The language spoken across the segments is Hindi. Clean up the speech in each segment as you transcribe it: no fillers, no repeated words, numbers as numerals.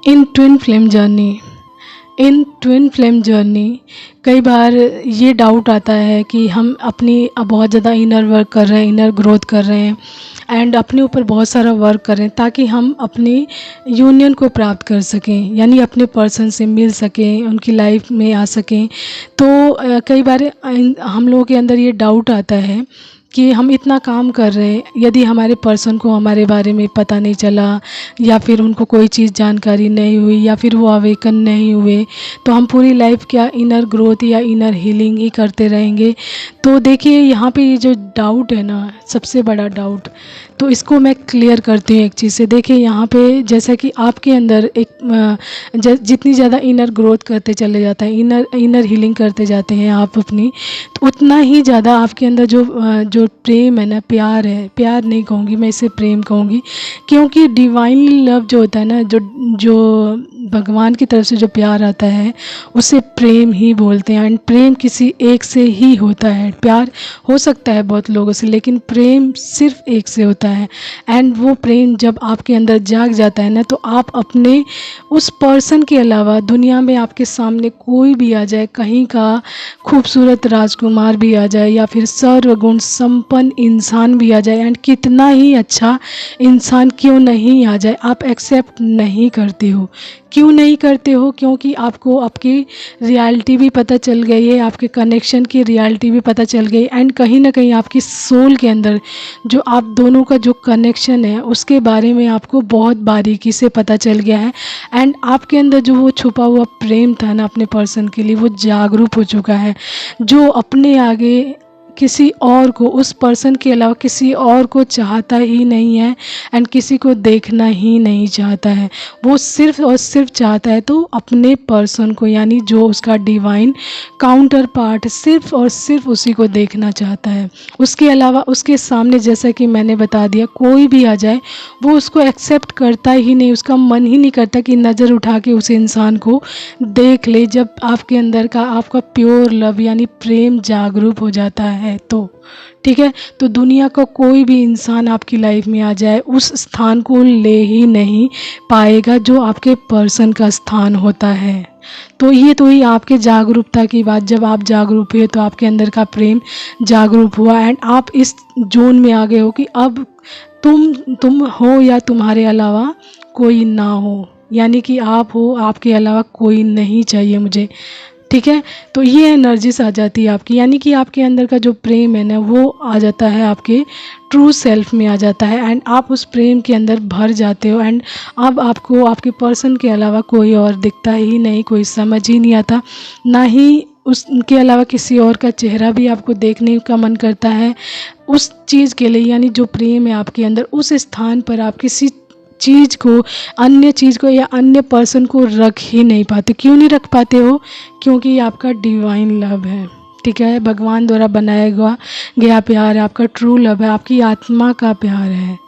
इन ट्विन फ्लेम जर्नी कई बार ये डाउट आता है कि हम अपनी बहुत ज़्यादा इनर वर्क कर रहे हैं, इनर ग्रोथ कर रहे हैं एंड अपने ऊपर बहुत सारा वर्क कर रहे हैं ताकि हम अपनी यूनियन को प्राप्त कर सकें, यानी अपने पर्सन से मिल सकें, उनकी लाइफ में आ सकें। तो कई बार हम लोगों के अंदर ये डाउट आता है कि हम इतना काम कर रहे हैं, यदि हमारे पर्सन को हमारे बारे में पता नहीं चला या फिर उनको कोई चीज़ जानकारी नहीं हुई या फिर वो अवेकन नहीं हुए, तो हम पूरी लाइफ क्या इनर ग्रोथ या इनर हीलिंग ही करते रहेंगे। तो देखिए यहाँ पे ये जो डाउट है ना, सबसे बड़ा डाउट, तो इसको मैं क्लियर करती हूँ एक चीज़ से। देखिए यहाँ पे जैसा कि आपके अंदर एक जितनी ज़्यादा इनर ग्रोथ करते चले जाता है, इनर हीलिंग करते जाते हैं आप अपनी, तो उतना ही ज़्यादा आपके अंदर जो प्रेम है ना, प्यार है, प्यार नहीं कहूँगी मैं, इसे प्रेम कहूँगी, क्योंकि डिवाइनली लव जो होता है ना, जो भगवान की तरफ से जो प्यार आता है उसे प्रेम ही बोलते हैं। एंड प्रेम किसी एक से ही होता है। प्यार हो सकता है बहुत लोगों से, लेकिन प्रेम सिर्फ एक से होता है। एंड वो प्रेम जब आपके अंदर जाग जाता है ना, तो आप अपने उस पर्सन के अलावा दुनिया में आपके सामने कोई भी आ जाए, कहीं का खूबसूरत राजकुमार भी आ जाए या फिर सर्वगुण संपन्न इंसान भी आ जाए, एंड कितना ही अच्छा इंसान क्यों नहीं आ जाए, आप एक्सेप्ट नहीं करते हो। क्यों नहीं करते हो? क्योंकि आपको आपकी रियलिटी भी पता चल गई है, आपके कनेक्शन की रियलिटी भी पता चल गई, एंड कहीं ना कहीं आपकी सोल के अंदर जो आप दोनों का जो कनेक्शन है उसके बारे में आपको बहुत बारीकी से पता चल गया है। एंड आपके अंदर जो वो छुपा हुआ प्रेम था ना अपने पर्सन के लिए, वो जागरूक हो चुका है। जो अपने आगे किसी और को, उस पर्सन के अलावा किसी और को चाहता ही नहीं है एंड किसी को देखना ही नहीं चाहता है। वो सिर्फ और सिर्फ चाहता है तो अपने पर्सन को, यानी जो उसका डिवाइन काउंटर पार्ट, सिर्फ और सिर्फ उसी को देखना चाहता है। उसके अलावा उसके सामने, जैसा कि मैंने बता दिया, कोई भी आ जाए वो उसको एक्सेप्ट करता ही नहीं। उसका मन ही नहीं करता कि नज़र उठा के उस इंसान को देख ले। जब आपके अंदर का आपका प्योर लव यानी प्रेम जागरूक हो जाता है तो ठीक है, तो दुनिया का कोई भी इंसान आपकी लाइफ में आ जाए उस स्थान को ले ही नहीं पाएगा जो आपके पर्सन का स्थान होता है। तो ये तो ही आपके जागरूकता की बात। जब आप जागरूक हुए तो आपके अंदर का प्रेम जागरूक हुआ एंड आप इस जोन में आ गए हो कि अब तुम हो या तुम्हारे अलावा कोई ना हो, यानी कि आप हो, आपके अलावा कोई नहीं चाहिए मुझे। ठीक है, तो ये एनर्जीज आ जाती है आपकी, यानी कि आपके अंदर का जो प्रेम है ना वो आ जाता है, आपके ट्रू सेल्फ में आ जाता है एंड आप उस प्रेम के अंदर भर जाते हो। एंड अब आपको आपके पर्सन के अलावा कोई और दिखता ही नहीं, कोई समझ ही नहीं आता, ना ही उसके अलावा किसी और का चेहरा भी आपको देखने का मन करता है उस चीज़ के लिए। यानी जो प्रेम है आपके अंदर, उस स्थान पर आप किसी चीज़ को, अन्य चीज़ को या अन्य पर्सन को रख ही नहीं पाते। क्यों नहीं रख पाते हो? क्योंकि ये आपका डिवाइन लव है। ठीक है, भगवान द्वारा बनाया गया प्यार है, आपका ट्रू लव है, आपकी आत्मा का प्यार है।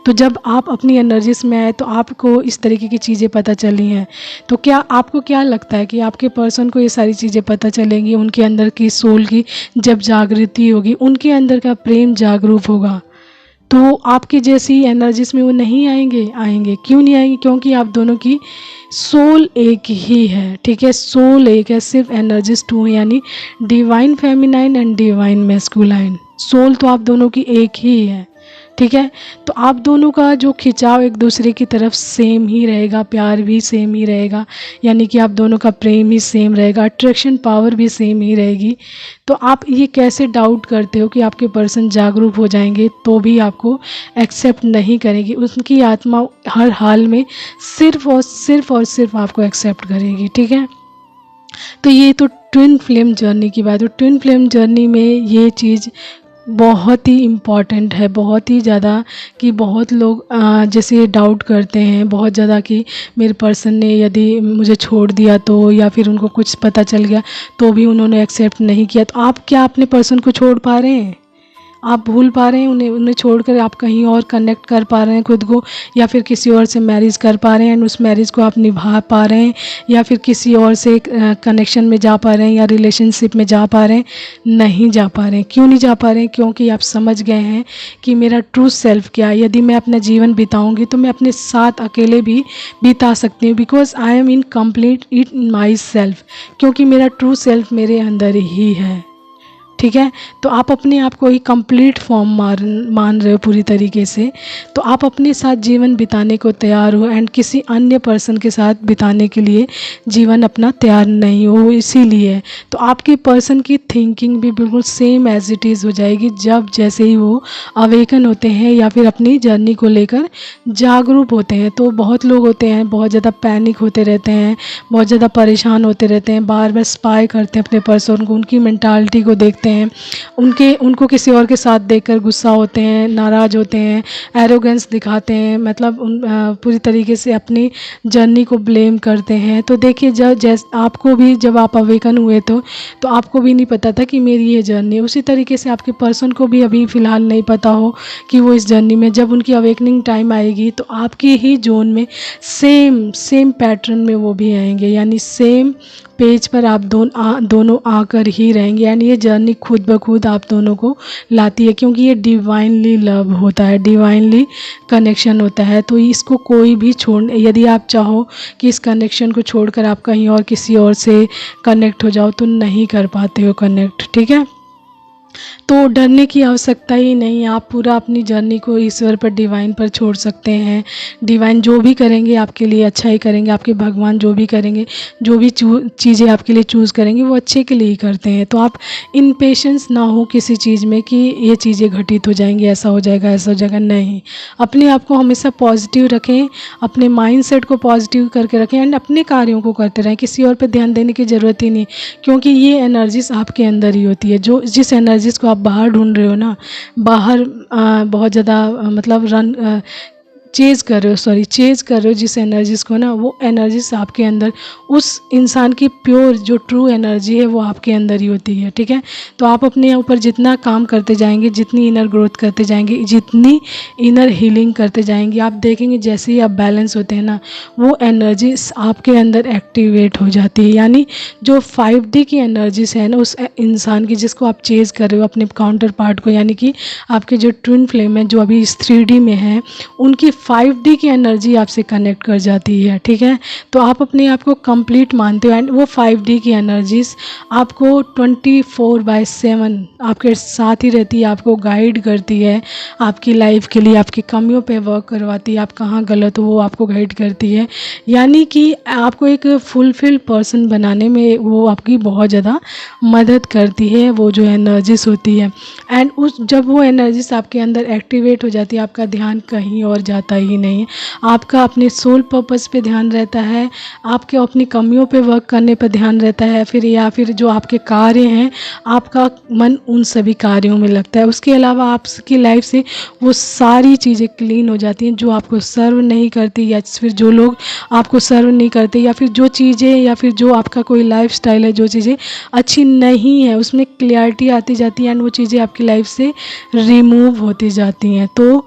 तो जब आप अपनी एनर्जीज में आए तो आपको इस तरीके की चीज़ें पता चली हैं। तो क्या आपको क्या लगता है कि आपके पर्सन को ये सारी चीज़ें पता चलेंगी? उनके अंदर की सोल की जब जागृति होगी, उनके अंदर का प्रेम जागरूक होगा, तो आपकी जैसी एनर्जीज में वो नहीं आएंगे। क्यों नहीं आएंगे? क्योंकि आप दोनों की सोल एक ही है। ठीक है, सोल एक है, सिर्फ एनर्जीज टू है, यानी divine feminine and divine masculine. Soul तो आप दोनों की एक ही है। ठीक है, तो आप दोनों का जो खिंचाव एक दूसरे की तरफ सेम ही रहेगा, प्यार भी सेम ही रहेगा, यानी कि आप दोनों का प्रेम ही सेम रहेगा, अट्रैक्शन पावर भी सेम ही रहेगी। तो आप ये कैसे डाउट करते हो कि आपके पर्सन जागरूक हो जाएंगे तो भी आपको एक्सेप्ट नहीं करेगी? उनकी आत्मा हर हाल में सिर्फ और सिर्फ आपको एक्सेप्ट करेगी। ठीक है, तो ये तो ट्विन फ्लेम जर्नी की बात है। ट्विन फ्लेम जर्नी में ये चीज़ बहुत ही इम्पॉर्टेंट है, बहुत ही ज़्यादा, कि बहुत लोग जैसे डाउट करते हैं बहुत ज़्यादा कि मेरे पर्सन ने यदि मुझे छोड़ दिया तो, या फिर उनको कुछ पता चल गया तो भी उन्होंने एक्सेप्ट नहीं किया। तो आप क्या अपने पर्सन को छोड़ पा रहे हैं? आप भूल पा रहे हैं उन्हें, उन्हें छोड़कर आप कहीं और कनेक्ट कर पा रहे हैं खुद को, या फिर किसी और से मैरिज कर पा रहे हैं एंड उस मैरिज को आप निभा पा रहे हैं, या फिर किसी और से कनेक्शन में जा पा रहे हैं या रिलेशनशिप में जा पा रहे हैं? नहीं जा पा रहे हैं। क्यों नहीं जा पा रहे हैं? क्योंकि आप समझ गए हैं कि मेरा ट्रू सेल्फ क्या है। यदि मैं अपना जीवन बिताऊंगी तो मैं अपने साथ अकेले भी बिता सकती हूँ, because I am in complete in my self, क्योंकि मेरा ट्रू सेल्फ मेरे अंदर ही है। ठीक है, तो आप अपने आप को ही कंप्लीट फॉर्म मान रहे हो पूरी तरीके से, तो आप अपने साथ जीवन बिताने को तैयार हो एंड किसी अन्य पर्सन के साथ बिताने के लिए जीवन अपना तैयार नहीं हो। इसीलिए तो आपके पर्सन की थिंकिंग भी बिल्कुल सेम एज इट इज़ हो जाएगी जब जैसे ही वो अवेकन होते हैं या फिर अपनी जर्नी को लेकर जागरूक होते हैं। तो बहुत लोग होते हैं बहुत ज़्यादा पैनिक होते रहते हैं, बहुत ज़्यादा परेशान होते रहते हैं, बार बार स्पाई करते हैं अपने पर्सन को, उनकी मेंटालिटी को देखते हैं, उनको किसी और के साथ देखकर गुस्सा होते हैं, नाराज़ होते हैं, एरोगेंस दिखाते हैं, मतलब पूरी तरीके से अपनी जर्नी को ब्लेम करते हैं। तो देखिए आपको भी जब आप अवेकन हुए तो आपको भी नहीं पता था कि मेरी ये जर्नी है। उसी तरीके से आपके पर्सन को भी अभी फ़िलहाल नहीं पता हो कि वो इस जर्नी में, जब उनकी अवेकनिंग टाइम आएगी तो आपकी ही जोन में सेम पैटर्न में वो भी आएंगे, यानी सेम पेज पर आप दोनों आकर ही रहेंगे एंड ये जर्नी खुद ब खुद आप दोनों को लाती है, क्योंकि ये डिवाइनली लव होता है, डिवाइनली कनेक्शन होता है। तो इसको कोई भी यदि आप चाहो कि इस कनेक्शन को छोड़कर आप कहीं और किसी और से कनेक्ट हो जाओ तो नहीं कर पाते हो कनेक्ट। ठीक है, तो डरने की आवश्यकता ही नहीं है। आप पूरा अपनी जर्नी को ईश्वर पर, डिवाइन पर छोड़ सकते हैं। डिवाइन जो भी करेंगे आपके लिए अच्छा ही करेंगे, आपके भगवान जो भी करेंगे, जो भी चीज़ें आपके लिए चूज़ करेंगे वो अच्छे के लिए ही करते हैं। तो आप इम्पेशेंस ना हो किसी चीज़ में कि ये चीज़ें घटित हो जाएंगी, ऐसा हो जाएगा, ऐसा हो जाएगा, नहीं। अपने आप को हमेशा पॉजिटिव रखें, अपने माइंडसेट को पॉजिटिव करके रखें एंड अपने कार्यों को करते रहें। किसी और पर ध्यान देने की ज़रूरत ही नहीं, क्योंकि ये एनर्जीज आपके अंदर ही होती है। जिस एनर्जीज को आप बाहर ढूंढ रहे हो ना, बाहर बहुत ज़्यादा मतलब चेज़ कर रहे हो जिस एनर्जीज़ को ना, वो एनर्जीज आपके अंदर, उस इंसान की प्योर जो ट्रू एनर्जी है वो आपके अंदर ही होती है। ठीक है, तो आप अपने ऊपर जितना काम करते जाएंगे, जितनी इनर ग्रोथ करते जाएंगे, जितनी इनर हीलिंग करते जाएंगे, आप देखेंगे जैसे ही आप बैलेंस होते हैं ना, वो एनर्जीज आपके अंदर एक्टिवेट हो जाती है। यानी जो 5D की एनर्जीज है ना उस इंसान की, जिसको आप चेज़ कर रहे हो अपने काउंटर पार्ट को, यानी कि आपके जो ट्विन फ्लेम है जो अभी इस 3D में है, उनकी 5D की एनर्जी आपसे कनेक्ट कर जाती है। ठीक है, तो आप अपने आप को कंप्लीट मानते हो एंड वो 5D की एनर्जीज आपको 24/7 आपके साथ ही रहती है, आपको गाइड करती है आपकी लाइफ के लिए, आपकी कमियों पे वर्क करवाती है, आप कहाँ गलत हो वो आपको गाइड करती है। यानी कि आपको एक फुलफिल पर्सन बनाने में वो आपकी बहुत ज़्यादा मदद करती है, वो जो एनर्जीज होती है। एंड जब वो एनर्जीज आपके अंदर एक्टिवेट हो जाती है, आपका ध्यान कहीं और जाता ही नहीं है, आपका अपने सोल पर्पस पे ध्यान रहता है, आपके अपनी कमियों पे वर्क करने पे ध्यान रहता है, या फिर जो आपके कार्य हैं आपका मन उन सभी कार्यों में लगता है। उसके अलावा आपकी लाइफ से वो सारी चीज़ें क्लीन हो जाती हैं जो आपको सर्व नहीं करती, या फिर जो लोग आपको सर्व नहीं करते, या फिर जो चीज़ें, या फिर जो आपका कोई लाइफ स्टाइल है, जो चीज़ें अच्छी नहीं है उसमें क्लियरिटी आती जाती है एंड वो चीज़ें आपकी लाइफ से रिमूव होती जाती हैं। तो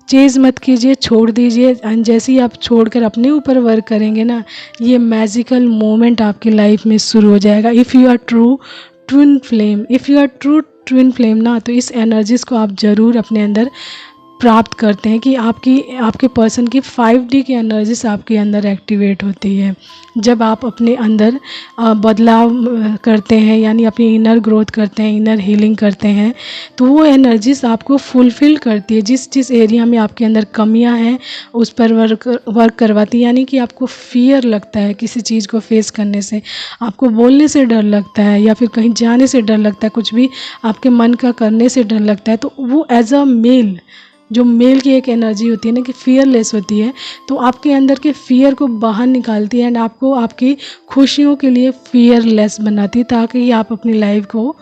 चेज़ मत कीजिए, छोड़ दीजिए एंड जैसे ही आप छोड़कर अपने ऊपर वर्क करेंगे ना, ये मैजिकल मोमेंट आपकी लाइफ में शुरू हो जाएगा। If you are true twin flame ना, तो इस एनर्जीज़ को आप ज़रूर अपने अंदर प्राप्त करते हैं कि आपके पर्सन की 5D की एनर्जीज आपके अंदर एक्टिवेट होती है। जब आप अपने अंदर बदलाव करते हैं, यानी अपनी इनर ग्रोथ करते हैं, इनर हीलिंग करते हैं, तो वो एनर्जीज आपको फुलफ़िल करती है। जिस एरिया में आपके अंदर कमियां हैं उस पर वर्क करवाती है। यानी कि आपको फियर लगता है किसी चीज़ को फेस करने से, आपको बोलने से डर लगता है, या फिर कहीं जाने से डर लगता है, कुछ भी आपके मन का करने से डर लगता है, तो वो एज अ मेल, जो मेल की एक एनर्जी होती है ना कि फियरलेस होती है, तो आपके अंदर के फियर को बाहर निकालती है एंड आपको आपकी खुशियों के लिए फियरलेस बनाती है, ताकि आप अपनी लाइफ को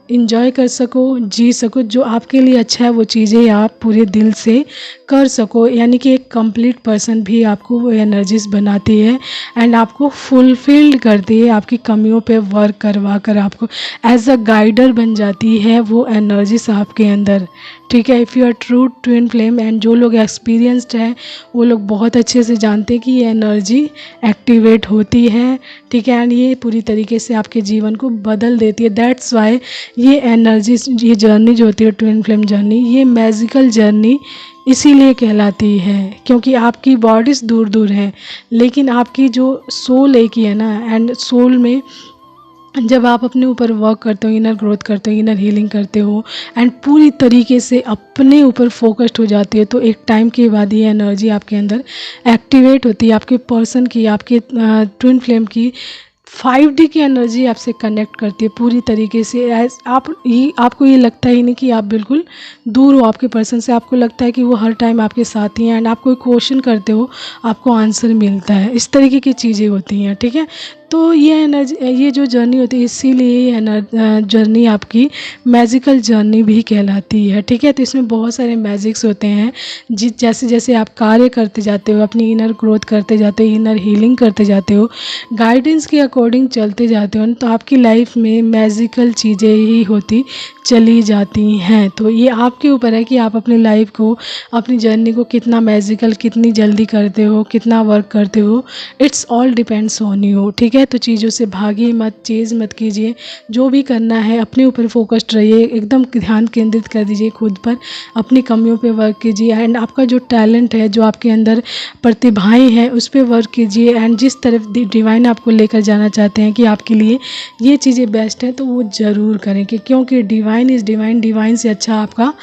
इंजॉय कर सको, जी सको, जो आपके लिए अच्छा है वो चीज़ें आप पूरे दिल से कर सको। यानी कि एक कंप्लीट पर्सन भी आपको वो एनर्जीज बनाती है एंड आपको फुलफिल्ड करती है, आपकी कमियों पे वर्क करवा कर आपको एज अ गाइडर बन जाती है वो एनर्जीज आपके अंदर, ठीक है। If you are true twin flame, and जो लोग एक्सपीरियंस्ड हैं वो लोग बहुत अच्छे से जानते हैं कि ये एनर्जी एक्टिवेट होती है, ठीक है, एंड ये पूरी तरीके से आपके जीवन को बदल देती है। दैट्स वाई ये एनर्जी, ये जर्नी जो होती है ट्विन फ्लेम जर्नी, ये मैजिकल जर्नी इसीलिए कहलाती है क्योंकि आपकी बॉडीज़ दूर दूर हैं लेकिन आपकी जो सोल एक ही है ना। एंड सोल में जब आप अपने ऊपर वर्क करते हो, इनर ग्रोथ करते हो, इनर हीलिंग करते हो एंड पूरी तरीके से अपने ऊपर फोकस्ड हो जाती है, तो एक टाइम के बाद ये एनर्जी आपके अंदर एक्टिवेट होती है, आपके पर्सन की, आपके ट्विन फ्लेम की 5D की एनर्जी आपसे कनेक्ट करती है पूरी तरीके से। एज आपको ये लगता ही नहीं कि आप बिल्कुल दूर हो आपके पर्सन से, आपको लगता है कि वो हर टाइम आपके साथ ही हैं एंड आप कोई क्वेश्चन करते हो आपको आंसर मिलता है, इस तरीके की चीज़ें होती हैं, ठीक है। तो ये एनर्जी, ये जो जर्नी होती है, इसीलिए ये जर्नी आपकी मैजिकल जर्नी भी कहलाती है, ठीक है। तो इसमें बहुत सारे मैजिक्स होते हैं, जैसे जैसे आप कार्य करते जाते हो, अपनी इनर ग्रोथ करते जाते हो, इनर हीलिंग करते जाते हो, गाइडेंस के अकॉर्डिंग चलते जाते हो, तो आपकी लाइफ में मैजिकल चीज़ें ही होती चली जाती हैं। तो ये आपके ऊपर है कि आप अपनी लाइफ को, अपनी जर्नी को कितना मैजिकल, कितनी जल्दी करते हो, कितना वर्क करते हो, it's all depends on you, ठीक है। तो चीज़ों से भागिए मत, चेज़ मत कीजिए, जो भी करना है अपने ऊपर फोकस्ड रहिए, एकदम ध्यान केंद्रित कर दीजिए खुद पर, अपनी कमियों पे वर्क कीजिए एंड आपका जो टैलेंट है, जो आपके अंदर प्रतिभाएं हैं, उस पर वर्क कीजिए एंड जिस तरफ डिवाइन आपको लेकर जाना चाहते हैं कि आपके लिए ये चीज़ें बेस्ट हैं तो वो ज़रूर करें, कि क्योंकि डिवाइन इज़ डिवाइन, डिवाइन से अच्छा आपका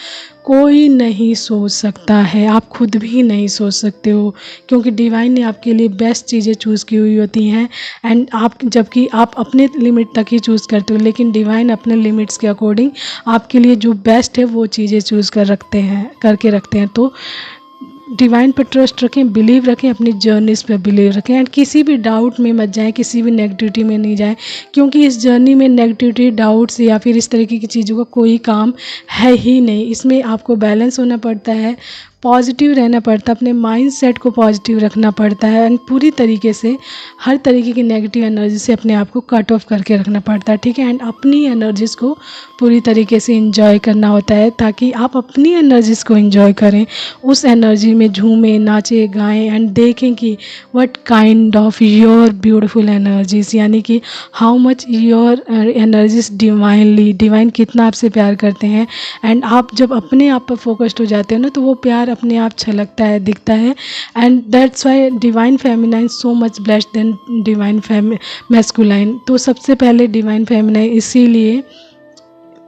कोई नहीं सोच सकता है, आप खुद भी नहीं सोच सकते हो, क्योंकि डिवाइन ने आपके लिए बेस्ट चीज़ें चूज़ की हुई होती हैं एंड आप, जबकि आप अपने लिमिट तक ही चूज़ करते हो, लेकिन डिवाइन अपने लिमिट्स के अकॉर्डिंग आपके लिए जो बेस्ट है वो चीज़ें चूज़ करके रखते हैं। तो डिवाइन पर ट्रस्ट रखें, बिलीव रखें, अपनी जर्नीज़ पर बिलीव रखें एंड किसी भी डाउट में मत जाएं, किसी भी नेगेटिविटी में नहीं जाएं, क्योंकि इस जर्नी में नेगेटिविटी, डाउट्स या फिर इस तरीके की चीज़ों का कोई काम है ही नहीं। इसमें आपको बैलेंस होना पड़ता है, पॉजिटिव रहना पड़ता है, अपने माइंड सेट को पॉजिटिव रखना पड़ता है एंड पूरी तरीके से हर तरीके की नेगेटिव एनर्जी से अपने आप को कट ऑफ करके रखना पड़ता है, ठीक है। एंड अपनी एनर्जीज़ को पूरी तरीके से एंजॉय करना होता है ताकि आप अपनी एनर्जीज़ को एंजॉय करें, उस एनर्जी में झूमें, नाचें, गाएं एंड देखें कि what kind of your beautiful energies, यानी कि how much your energies divine कितना आपसे प्यार करते हैं। एंड आप जब अपने आप पर फोकस्ड हो जाते हो ना, तो वो प्यार अपने आप छलकता है, दिखता है and that's why divine feminine so much blessed then divine masculine. तो सबसे पहले डिवाइन फेमिनाइन इसीलिए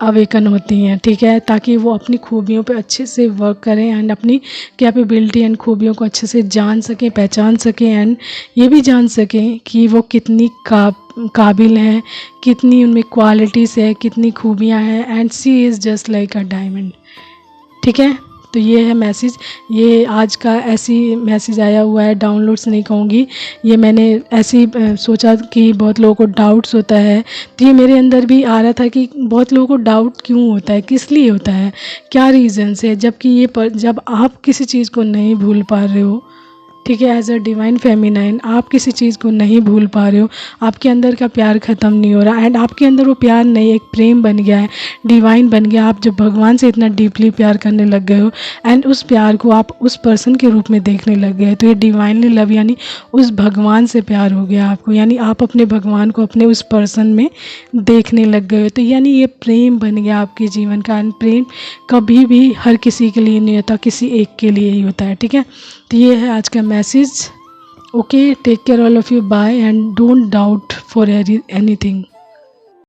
अवेकन होती हैं, ठीक है, ताकि वो अपनी खूबियों पे अच्छे से वर्क करें एंड अपनी कैपेबिलिटी एंड खूबियों को अच्छे से जान सकें, पहचान सकें एंड ये भी जान सकें कि वो कितनी काबिल हैं, कितनी उनमें क्वालिटीज़ है, कितनी खूबियाँ हैं and she is just like a diamond, ठीक है। तो ये है मैसेज, ये आज का ऐसी मैसेज आया हुआ है, डाउनलोड्स नहीं कहूँगी, ये मैंने ऐसी सोचा कि बहुत लोगों को डाउट्स होता है, तो ये मेरे अंदर भी आ रहा था कि बहुत लोगों को डाउट क्यों होता है, किस लिए होता है, क्या रीज़न्स है, जबकि जब आप किसी चीज़ को नहीं भूल पा रहे हो, ठीक है, एज अ डिवाइन फेमिनाइन आप किसी चीज़ को नहीं भूल पा रहे हो, आपके अंदर का प्यार ख़त्म नहीं हो रहा एंड आपके अंदर वो प्यार नहीं, एक प्रेम बन गया है, डिवाइन बन गया, आप जब भगवान से इतना डीपली प्यार करने लग गए हो एंड उस प्यार को आप उस पर्सन के रूप में देखने लग गए, तो ये डिवाइनली लव यानी उस भगवान से प्यार हो गया आपको, यानी आप अपने भगवान को अपने उस पर्सन में देखने लग गए हो, तो यानी ये प्रेम बन गया आपके जीवन का एंड प्रेम कभी भी हर किसी के लिए नहीं होता, किसी एक के लिए ही होता है, ठीक है। तो ये है आज का message. Okay, take care all of you, bye and don't doubt for anything.